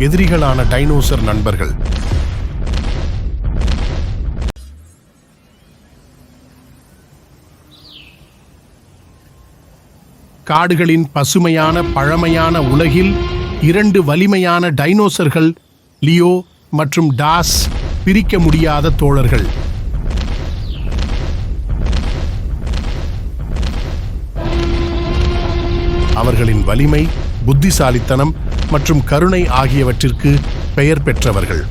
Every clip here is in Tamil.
எதிரிகளான டைனோசர் நண்பர்கள். காடுகளின் பசுமையான பழமையான உலகில் 2 வலிமையான டைனோசர்கள், லியோ மற்றும் டாஸ், பிரிக்க முடியாத தோழர்கள். அவர்களின் வலிமை, புத்திசாலித்தனம் மற்றும் கருணை ஆகியவற்றிற்கு பெயர் பெற்றவர்கள்.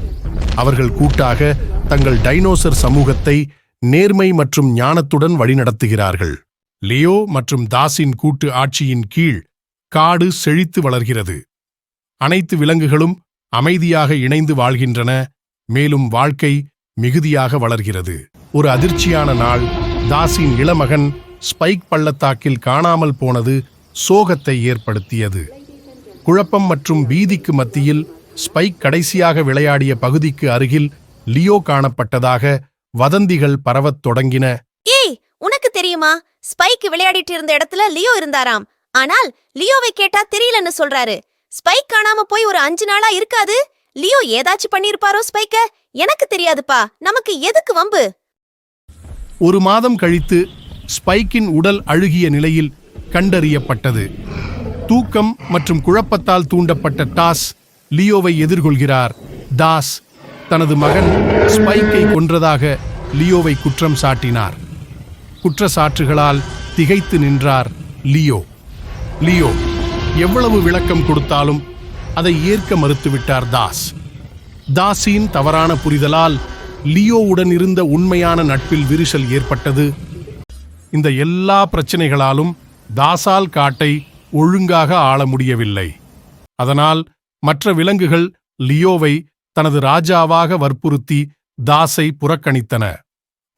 அவர்கள் கூட்டாக தங்கள் டைனோசர் சமூகத்தை நேர்மை மற்றும் ஞானத்துடன் வழிநடத்துகிறார்கள். லியோ மற்றும் தாஸின் கூட்டு ஆட்சியின் கீழ் காடு செழித்து வளர்கிறது. அனைத்து விலங்குகளும் அமைதியாக இணைந்து வாழ்கின்றன, மேலும் வாழ்க்கை மிகுதியாக வளர்கிறது. ஒரு அதிர்ச்சியான நாள். தாஸின் இளமகன் ஸ்பைக் பள்ளத்தாக்கில் காணாமல் போனது சோகத்தை ஏற்படுத்தியது. குழப்பம் மற்றும் பீதிக்கு மத்தியில் ஸ்பைக் கடைசியாக விளையாடிய பகுதிக்கு அருகில் லியோ காணப்பட்டதாக வதந்திகள் பரவத் தொடங்கின. ஏய், உனக்கு தெரியுமா, ஸ்பைக் விளையாடிட்டு இருந்த இடத்துல லியோ இருந்தாராம். ஆனால் லியோவை கேட்டா தெரியலன்னு சொல்றாரு. ஸ்பைக் காணாம போய் ஒரு 5 நாளா இருக்காது. லியோ ஏதாச்சும் பண்ணிருப்பாரோ ஸ்பைக்க? எனக்கு தெரியாதுப்பா, நமக்கு எதுக்கு வம்பு? ஒரு மாதம் கழித்து ஸ்பைக்கின் உடல் அழுகிய நிலையில் கண்டறியப்பட்டது. தூக்கம் மற்றும் குழப்பத்தால் தூண்டப்பட்ட டாஸ் லியோவை எதிர்கொள்கிறார். தாஸ் தனது மகன் ஸ்பைக்கை கொன்றதாக லியோவை குற்றம் சாட்டினார். குற்றச்சாட்டுகளால் திகைத்து நின்றார் லியோ. எவ்வளவு விளக்கம் கொடுத்தாலும் அதை ஏற்க மறுத்துவிட்டார் தாஸ். தாஸின் தவறான புரிதலால் லியோவுடன் இருந்த உண்மையான நட்பில் விரிசல் ஏற்பட்டது. இந்த எல்லா பிரச்சனைகளாலும் தாஸால் காட்டை ஒழுங்காக ஆள முடியவில்லை. அதனால் மற்ற விலங்குகள் லியோவை தனது ராஜாவாக வற்புறுத்தி தாஸை புறக்கணித்தன.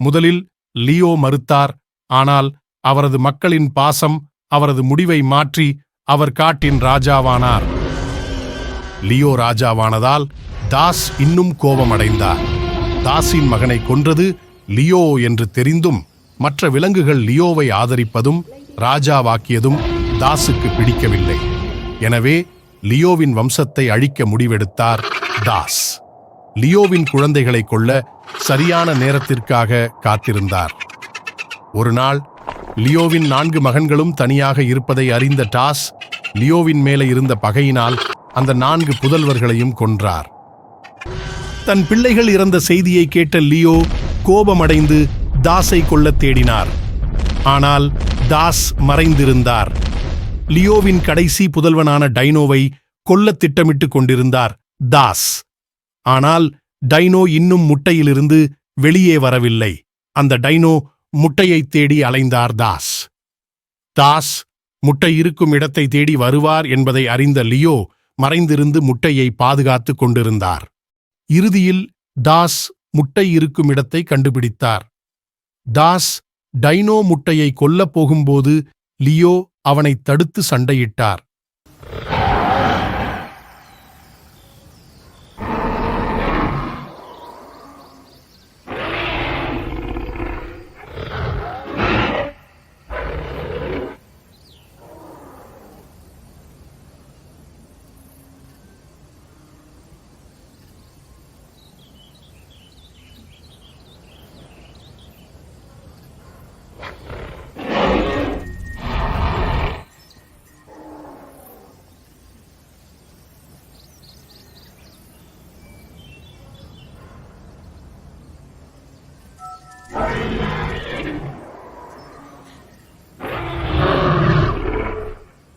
முதலில் லியோ மறுத்தார். ஆனால் அவரது மக்களின் பாசம் அவரது முடிவை மாற்றி அவர் காட்டின் ராஜாவானார். லியோ ராஜாவானதால் தாஸ் இன்னும் கோபமடைந்தார். தாஸின் மகனை கொன்றது லியோ என்று தெரிந்தும் மற்ற விலங்குகள் லியோவை ஆதரிப்பதும் ராஜாவாக்கியதும் தாஸுக்கு பிடிக்கவில்லை. எனவே லியோவின் வம்சத்தை அழிக்க முடிவெடுத்தார் தாஸ். லியோவின் குழந்தைகளை கொல்ல சரியான நேரத்திற்காக காத்திருந்தார். ஒரு நாள் லியோவின் 4 மகன்களும் தனியாக இருப்பதை அறிந்த டாஸ் லியோவின் மேலே இருந்த பகையினால் அந்த 4 புதல்வர்களையும் கொன்றார். தன் பிள்ளைகள் இறந்த செய்தியை கேட்ட லியோ கோபமடைந்து தாஸை கொல்லத் தேடினார். ஆனால் தாஸ் மறைந்திருந்தார். லியோவின் கடைசி புதல்வனான டைனோவை கொல்லத் திட்டமிட்டுக் கொண்டிருந்தார் தாஸ். ஆனால் டைனோ இன்னும் முட்டையிலிருந்து வெளியே வரவில்லை. அந்த டைனோ முட்டையைத் தேடி அலைந்தார் தாஸ். முட்டை இருக்கும் இடத்தை தேடி வருவார் என்பதை அறிந்த லியோ மறைந்திருந்து முட்டையை பாதுகாத்துக் கொண்டிருந்தார். இறுதியில் தாஸ் முட்டை இருக்கும் இடத்தை கண்டுபிடித்தார். தாஸ் டைனோ முட்டையை கொல்லப் போகும்போது லியோ அவனை தடுத்து சண்டையிட்டார்.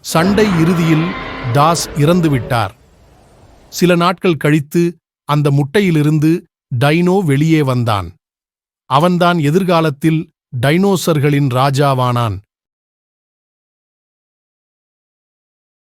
சண்டை இறுதியில் தாஸ் இறந்துவிட்டார். சில நாட்கள் கழித்து அந்த முட்டையிலிருந்து டைனோ வெளியே வந்தான். அவன்தான் எதிர்காலத்தில் டைனோசர்களின் ராஜாவானான்.